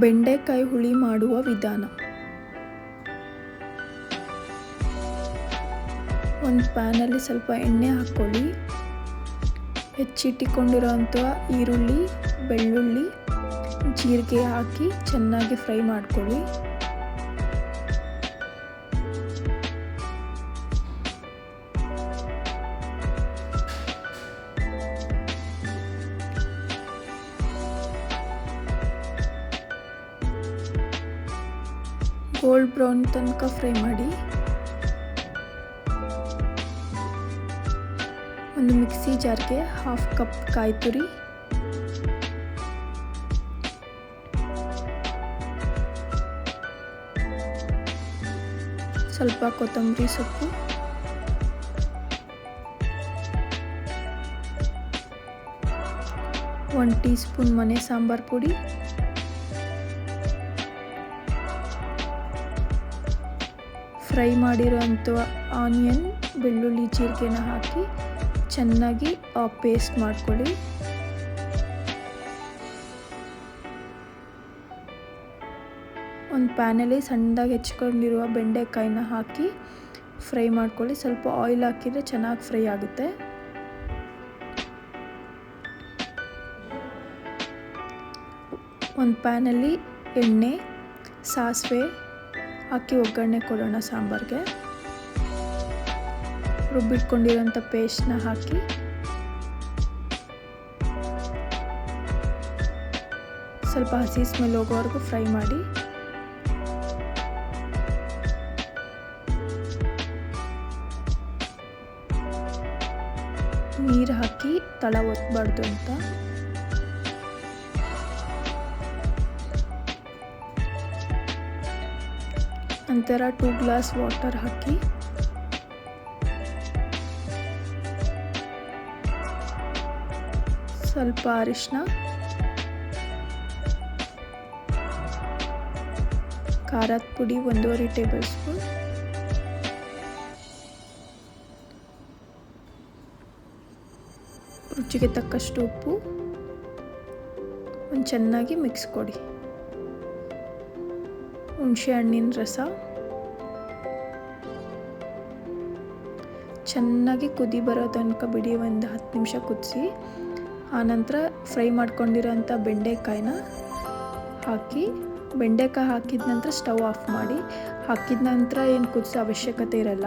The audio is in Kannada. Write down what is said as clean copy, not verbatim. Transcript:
ಬೆಂಡೆಕಾಯಿ ಹುಳಿ ಮಾಡುವ ವಿಧಾನ. ಒಂದು ಪ್ಯಾನಲ್ಲಿ ಸ್ವಲ್ಪ ಎಣ್ಣೆ ಹಾಕ್ಕೊಳ್ಳಿ. ಹೆಚ್ಚಿಟ್ಟುಕೊಂಡಿರೋಂಥ ಈರುಳ್ಳಿ, ಬೆಳ್ಳುಳ್ಳಿ, ಜೀರಿಗೆ ಹಾಕಿ ಚೆನ್ನಾಗಿ ಫ್ರೈ ಮಾಡ್ಕೊಳ್ಳಿ. ಗೋಲ್ಡ್ ಬ್ರೌನ್ ತನಕ ಫ್ರೈ ಮಾಡಿ. ಒಂದು ಮಿಕ್ಸಿ ಜಾರ್ಗೆ 1/2 ಕಪ್ ಕಾಯಿ ತುರಿ, ಸ್ವಲ್ಪ ಕೊತ್ತಂಬರಿ ಸೊಪ್ಪು, ಒಂದು ಟೀ ಸ್ಪೂನ್ ಮನೆ ಸಾಂಬಾರ್ ಪುಡಿ, ಫ್ರೈ ಮಾಡಿರೋಂಥ ಆನಿಯನ್, ಬೆಳ್ಳುಳ್ಳಿ, ಜೀರಿಗೆನ ಹಾಕಿ ಚೆನ್ನಾಗಿ ಪೇಸ್ಟ್ ಮಾಡ್ಕೊಳ್ಳಿ. ಒಂದು ಪ್ಯಾನಲ್ಲಿ ಸಣ್ಣದಾಗಿ ಹೆಚ್ಚಿಕೊಂಡಿರುವ ಬೆಂಡೆಕಾಯಿನ ಹಾಕಿ ಫ್ರೈ ಮಾಡ್ಕೊಳ್ಳಿ. ಸ್ವಲ್ಪ ಆಯಿಲ್ ಹಾಕಿದರೆ ಚೆನ್ನಾಗಿ ಫ್ರೈ ಆಗುತ್ತೆ. ಒಂದು ಪ್ಯಾನಲ್ಲಿ ಎಣ್ಣೆ, ಸಾಸಿವೆ ಹಾಕಿ ಒಗ್ಗರಣೆ ಕೊಡೋಣ. ಸಾಂಬಾರಿಗೆ ರುಬ್ಬಿಟ್ಕೊಂಡಿರೋಂಥ ಪೇಸ್ಟ್ನ ಹಾಕಿ ಸ್ವಲ್ಪ ಹಸಿ ಸ್ಮೆಲ್ ಹೋಗೋವರೆಗೂ ಫ್ರೈ ಮಾಡಿ. ನೀರು ಹಾಕಿ ತಳ ಒತ್ತಬಾರ್ದು ಅಂತ. ನಂತರ 2 ಗ್ಲಾಸ್ ವಾಟರ್ ಹಾಕಿ ಸ್ವಲ್ಪ ಅರಿಶಿನ, ಖಾರದ ಪುಡಿ 1.5 ಟೇಬಲ್ ಸ್ಪೂನ್, ರುಚಿಗೆ ತಕ್ಕಷ್ಟು ಉಪ್ಪು, ಒಂದು ಚೆನ್ನಾಗಿ ಮಿಕ್ಸ್ ಕೊಡಿ. ಹುಣಸೆ ಹಣ್ಣಿನ ರಸ ಚೆನ್ನಾಗಿ ಕುದಿ ಬರೋ ತನಕ ಬಿಡಿ. ಒಂದು 10 ನಿಮಿಷ ಕುದಿಸಿ. ಆನಂತರ ಫ್ರೈ ಮಾಡ್ಕೊಂಡಿರೋಂಥ ಬೆಂಡೆಕಾಯಿನ ಹಾಕಿ, ಬೆಂಡೆಕಾಯಿ ಹಾಕಿದ ನಂತರ ಸ್ಟವ್ ಆಫ್ ಮಾಡಿ. ಹಾಕಿದ ನಂತರ ಏನು ಕುದಿಸೋ ಅವಶ್ಯಕತೆ ಇರಲ್ಲ.